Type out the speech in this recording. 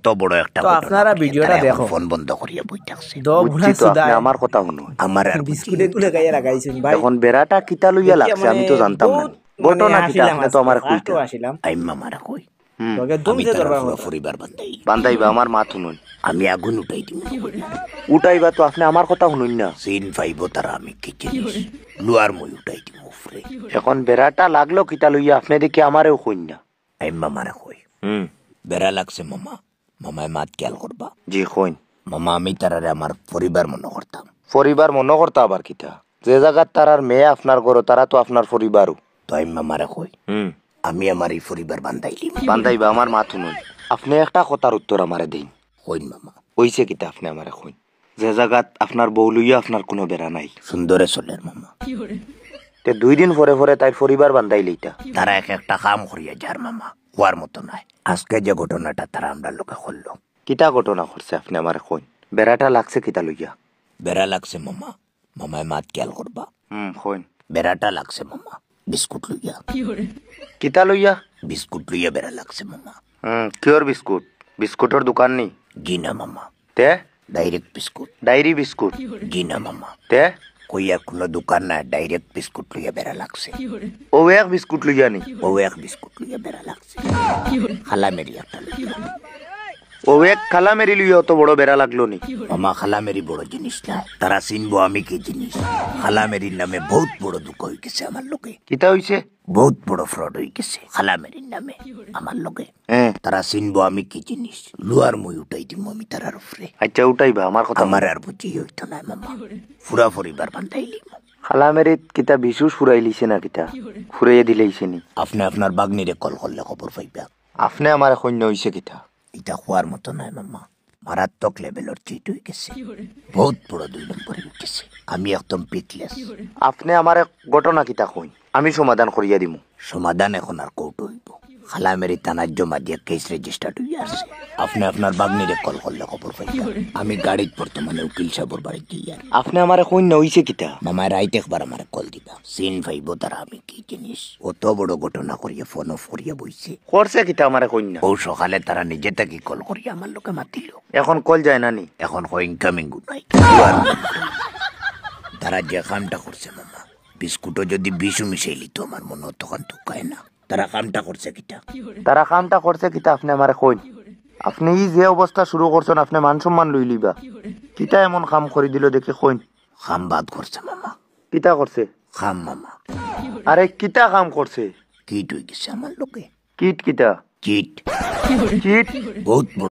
অত বড় একটা তো আপনারা ভিডিওটা দেখো ফোন বন্ধ করিয়া বই থাকছে বুড়া সুদা আমার কথা শুনো আমার আর বিস্কুটে কুলে গাইয়া লাগাইছেন ভাই এখন বেড়াটা কিতা লইয়া লাগছে আমি তো জানতাম না ঘটনা কিতা আপনি তো আমার কইতা আসিলাম আইম্মা মারা কই তোকে দমতে দরবার মত পরিবার বান্ধাই বান্ধাইবা আমার মা শুনুন আমি আগুন উঠাই দিব উঠাইবা তো আপনি আমার কথা শুনুন না সিন ফাইব তারা আমি কি জিনিস লুয়ার মই উঠাই দিব উফরে এখন বেড়াটা লাগলো কিতা লইয়া আপনি দেখি আমারেও কইন না আইম্মা মারা কই বেড়া লাগছে মামা মামায় মাত খেয়াল করবা জি কইন মামা আমি তারারে আমার পরিবার মনে করতাম পরিবার মনে করতা আবার কিতা যে জায়গার তারার মেয়ে আপনার ঘর তারা তো আপনার পরিবারও তো আইম্মা মারা কই আমি আমার এই পরিবার বান্ধাইলি বান্ধাইবা আমার মা শুনুন আপনি একটা কথার উত্তর আমারে দিন কইন মামা কইছে কিতা আপনি আমারে কইন যে জায়গাত আপনার বউ লইয়া আপনার কোনো বেড়া নাই সুন্দরে চলের মামা তে 2 দিন পরে পরে তাই পরিবার বান্ধাইলে এটা তারা এক একটা কাম করিয়া যার মামা হওয়ার মতো নাই আজকে যে ঘটনাটা তারা আমরা লোকে করলো কিতা ঘটনা করছে আপনি আমারে কইন বেড়াটা লাগছে কিতা লইয়া বেড়া লাগছে মামা মামায় মাত খেয়াল করবা কইন বেড়াটা লাগছে মামা বিস্কুট লইয়া কিতা লইয়া বিস্কুট লইয়া বেড়া লাগছে মামা কিয়র বিস্কুট বিস্কুটের দোকান নি গিনা মামা তে ডাইরেক্ট বিস্কুট ডায়েরি বিস্কুট গিনা মামা তে কইয়া কোনো দোকান না ডাইরেক্ট বিস্কুট লইয়া বেড়া লাগছে ও এক বিস্কুট লইয়া নি ও এক বিস্কুট লইয়া বেড়া লাগছে খালা মেরি একটা লইয়া ও এক খালা মেরি লইয়া অত বড় বেড়া লাগলো নি মামা খালা মেরি বড় জিনিস না তারা চিনবো আমি কি জিনিস খালা মেরির নামে বহুত বড় দুঃখ হয়ে গেছে আমার লোকে কিতা হইছে বহুত বড় ফ্রড হয়ে গেছে খালা মেরির নামে আমার লোকে তারা চিনবো আমি কি জিনিস লুয়ার মই উঠাই দিব আমি তারার উপরে আচ্ছা উঠাইবা আমার কথা আমার আর বুঝি হইতো না মামা পুরা পরিবার বান্ধাইলি খালা মেরিত কিতা বিশু ফুরাইলিছে না কিতা ফুরাইয়া দিলেইছে নি আপনি আপনার বাগনিরে কল করলে খবর পাইবা আপনি আমার সৈন্য হইছে কিতা এটা হওয়ার মতো নয় মামা মারাত্মক লেভেলের চিট হয়ে গেছে বহুত বড় 2 নম্বর হয়ে গেছে আমি একদম পিকলেস আপনি আমার ঘটনা কিতা কইন আমি সমাধান করিয়া দিমু সমাধান এখন আর কোর্ট হইব খালা মেরি থানার জমা দিয়ে কেস রেজিস্টার্ড হয়ে আসছে আপনি আপনার বাগনিরে কল করলে খবর পাইবা আমি গাড়িত বর্তমানে উকিল সাহেবের বাড়িতে গিয়ে আপনি আমার সৈন্য হইছে কিতা মামা রাইট একবার আমার কল দিবা সিন ফাইব তারা আমি কি জিনিস অত বড় ঘটনা করিয়া ফোন অফ করিয়া বইছে করছে কিতা আমার সৈন্য ও সকালে তারা নিজে থেকে কল করিয়া আমার লোকে মাতিল এখন কল যায় না নি এখন ইনকামিং গুড নাই তারা যে কামটা করছে মামা বিস্কুটও যদি বিষু মিশাইলি তো আমার মনে তখন তুকায় না তারা কামটা করছে কিটা তারা কামটা করছে কিতা আপনি আমার কইন আপনি যে অবস্থা শুরু করছেন আপনি মান সম্মান লই লিবা কিতা এমন কাম করে দিল দেখে কইন কাম বাদ করছে মামা কিতা করছে কাম মামা আরে কিতা কাম করছে কিট হয়ে গেছে আমার লোকে কিট কিতা কিট কিট বহুত